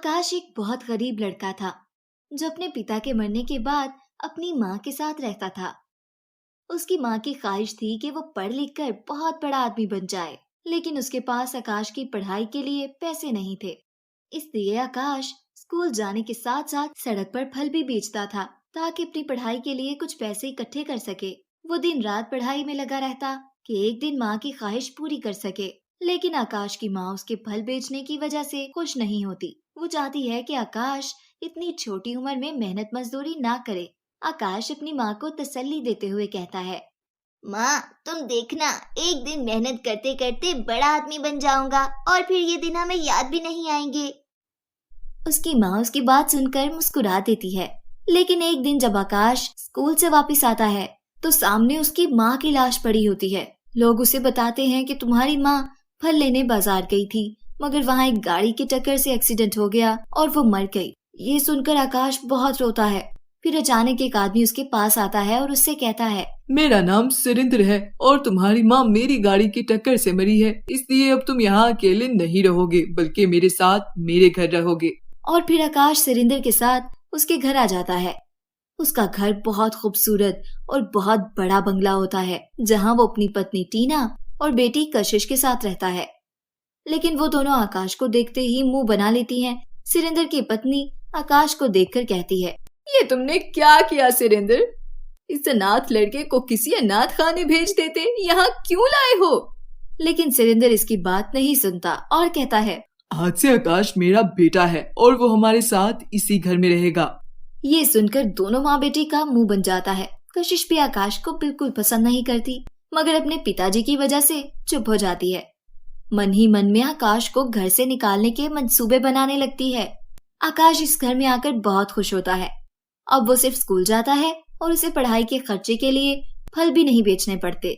आकाश एक बहुत गरीब लड़का था जो अपने पिता के मरने के बाद अपनी माँ के साथ रहता था। उसकी माँ की ख्वाहिश थी कि वो पढ़ लिख कर बहुत बड़ा आदमी बन जाए, लेकिन उसके पास आकाश की पढ़ाई के लिए पैसे नहीं थे। इसलिए आकाश स्कूल जाने के साथ साथ सड़क पर फल भी बेचता था ताकि अपनी पढ़ाई के लिए कुछ पैसे इकट्ठे कर सके। वो दिन रात पढ़ाई में लगा रहता कि एक दिन माँ की ख्वाहिश पूरी कर सके। लेकिन आकाश की माँ उसके फल बेचने की वजह से खुश नहीं होती। वो चाहती है कि आकाश इतनी छोटी उम्र में मेहनत मजदूरी ना करे। आकाश अपनी माँ को तसल्ली देते हुए कहता है, माँ तुम देखना, एक दिन मेहनत करते करते बड़ा आदमी बन जाऊंगा और फिर ये दिन हमें याद भी नहीं आएंगे। उसकी माँ उसकी बात सुनकर मुस्कुरा देती है। लेकिन एक दिन जब आकाश स्कूल से वापस आता है तो सामने उसकी माँ की लाश पड़ी होती है। लोग उसे बताते हैं कि तुम्हारी माँ फल लेने बाजार गई थी, मगर वहाँ एक गाड़ी की टक्कर से एक्सीडेंट हो गया और वो मर गई। ये सुनकर आकाश बहुत रोता है। फिर अचानक एक आदमी उसके पास आता है और उससे कहता है, मेरा नाम सुरेंद्र है और तुम्हारी माँ मेरी गाड़ी की टक्कर से मरी है, इसलिए अब तुम यहाँ अकेले नहीं रहोगे बल्कि मेरे साथ मेरे घर रहोगे। और फिर आकाश सुरेंद्र के साथ उसके घर आ जाता है। उसका घर बहुत खूबसूरत और बहुत बड़ा बंगला होता है, जहाँ वो अपनी पत्नी टीना और बेटी कशिश के साथ रहता है। लेकिन वो दोनों आकाश को देखते ही मुंह बना लेती हैं। सुरेंद्र की पत्नी आकाश को देखकर कहती है, ये तुमने क्या किया सुरेंद्र? इस अनाथ लड़के को किसी अनाथ खाने भेज देते, यहाँ क्यों लाए हो? लेकिन सुरेंद्र इसकी बात नहीं सुनता और कहता है, आज से आकाश मेरा बेटा है और वो हमारे साथ इसी घर में रहेगा। ये सुनकर दोनों माँ बेटी का मुंह बन जाता है। कशिश भी आकाश को बिल्कुल पसंद नहीं करती, मगर अपने पिताजी की वजह से चुप हो जाती है। मन ही मन में आकाश को घर से निकालने के मंसूबे बनाने लगती है। आकाश इस घर में आकर बहुत खुश होता है। अब वो सिर्फ स्कूल जाता है और उसे पढ़ाई के खर्चे के लिए फल भी नहीं बेचने पड़ते।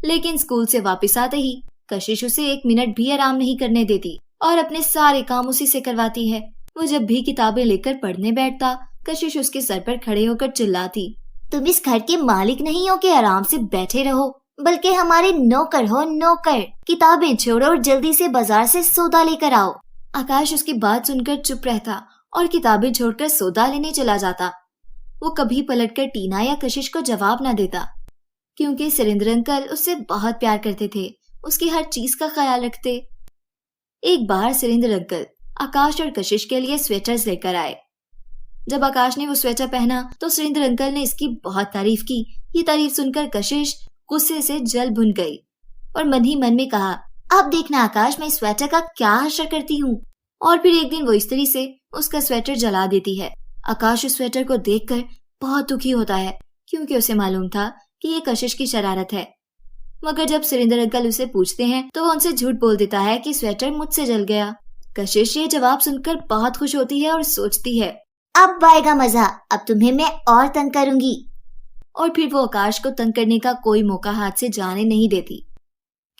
लेकिन स्कूल से वापस आते ही कशिश उसे एक मिनट भी आराम नहीं करने देती और अपने सारे काम उसी से करवाती है। वो जब भी किताबें लेकर पढ़ने बैठता, कशिश उसके सर पर खड़े होकर चिल्लाती, तुम इस घर के मालिक नहीं हो कि आराम से बैठे रहो, बल्कि हमारे नौकर हो, नौकर। किताबें छोड़ो और जल्दी से बाजार से सौदा लेकर आओ। आकाश उसकी बात सुनकर चुप रहता और किताबें छोड़कर सौदा लेने चला जाता। वो कभी पलटकर टीना या कशिश को जवाब न देता, क्योंकि सुरेंद्र अंकल उससे बहुत प्यार करते थे, उसकी हर चीज का ख्याल रखते। एक बार सुरेंद्र अंकल आकाश और कशिश के लिए स्वेटर्स लेकर आए। जब आकाश ने वो स्वेटर पहना तो सुरेंद्र अंकल ने इसकी बहुत तारीफ की। ये तारीफ सुनकर कशिश गुस्से से जल भुन गई और मन ही मन में कहा, अब देखना आकाश, मैं स्वेटर का क्या हश्र करती हूँ। और फिर एक दिन वो स्त्री से उसका स्वेटर जला देती है। आकाश उस स्वेटर को देखकर बहुत दुखी होता है, क्योंकि उसे मालूम था कि ये कशिश की शरारत है। मगर जब सुरेंद्र अंकल उसे पूछते हैं तो वो उनसे झूठ बोल देता है कि स्वेटर मुझसे जल गया। कशिश ये जवाब सुनकर बहुत खुश होती है और सोचती है, अब आएगा मजा, अब तुम्हें मैं और तंग करूंगी। और फिर वो आकाश को तंग करने का कोई मौका हाथ से जाने नहीं देती,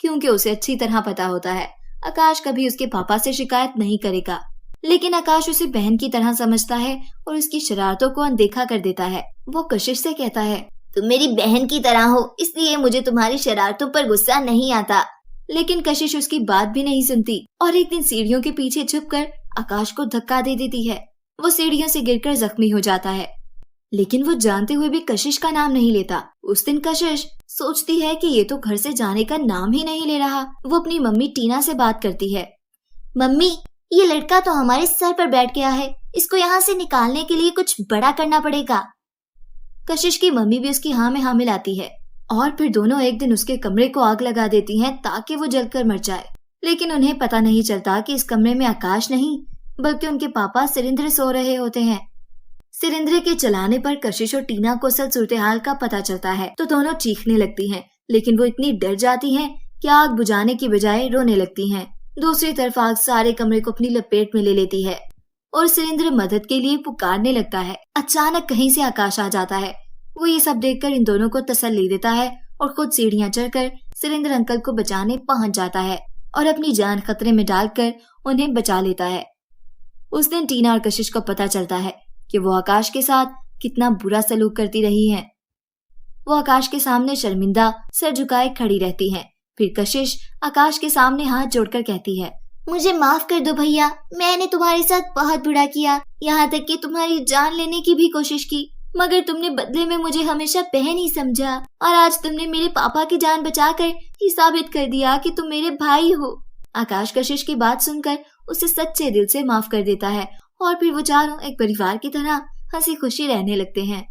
क्योंकि उसे अच्छी तरह पता होता है आकाश कभी उसके पापा से शिकायत नहीं करेगा। लेकिन आकाश उसे बहन की तरह समझता है और उसकी शरारतों को अनदेखा कर देता है। वो कशिश से कहता है, तुम मेरी बहन की तरह हो, इसलिए मुझे तुम्हारी शरारतों पर गुस्सा नहीं आता। लेकिन कशिश उसकी बात भी नहीं सुनती और एक दिन सीढ़ियों के पीछे छुपकर आकाश को धक्का दे देती है। वो सीढ़ियों से गिरकर जख्मी हो जाता है, लेकिन वो जानते हुए भी कशिश का नाम नहीं लेता। उस दिन कशिश सोचती है कि ये तो घर से जाने का नाम ही नहीं ले रहा। वो अपनी मम्मी टीना से बात करती है, मम्मी ये लड़का तो हमारे सर पर बैठ गया है, इसको यहाँ से निकालने के लिए कुछ बड़ा करना पड़ेगा। कशिश की मम्मी भी उसकी हाँ में हाँ मिलाती है और फिर दोनों एक दिन उसके कमरे को आग लगा देती हैं ताकि वो जलकर मर जाए। लेकिन उन्हें पता नहीं चलता कि इस कमरे में आकाश नहीं बल्कि उनके पापा सुरेंद्र सो रहे होते हैं। सुरेंद्र के चलाने पर कशिश और टीना को असल सूरत-ए-हाल का पता चलता है तो दोनों चीखने लगती हैं, लेकिन वो इतनी डर जाती हैं कि आग बुझाने की बजाय रोने लगती हैं। दूसरी तरफ आग सारे कमरे को अपनी लपेट में ले लेती है और सुरेंद्र मदद के लिए पुकारने लगता है। अचानक कहीं से आकाश आ जाता है। वो ये सब देखकर इन दोनों को तसल्ली देता है और खुद सीढ़ियां चढ़कर सुरेंद्र अंकल को बचाने पहुंच जाता है और अपनी जान खतरे में डालकर उन्हें बचा लेता है। उस दिन टीना और कशिश को पता चलता है कि वो आकाश के साथ कितना बुरा सलूक करती रही हैं। वो आकाश के सामने शर्मिंदा सर झुकाए खड़ी रहती हैं। फिर कशिश आकाश के सामने हाथ जोड़कर कहती है, मुझे माफ कर दो भैया, मैंने तुम्हारे साथ बहुत बुरा किया, यहाँ तक कि तुम्हारी जान लेने की भी कोशिश की, मगर तुमने बदले में मुझे हमेशा बहन ही समझा और आज तुमने मेरे पापा की जान बचाकर ये साबित कर दिया कि तुम मेरे भाई हो। आकाश कशिश की बात सुनकर उसे सच्चे दिल से माफ कर देता है और फिर वो चारों एक परिवार की तरह हंसी खुशी रहने लगते हैं।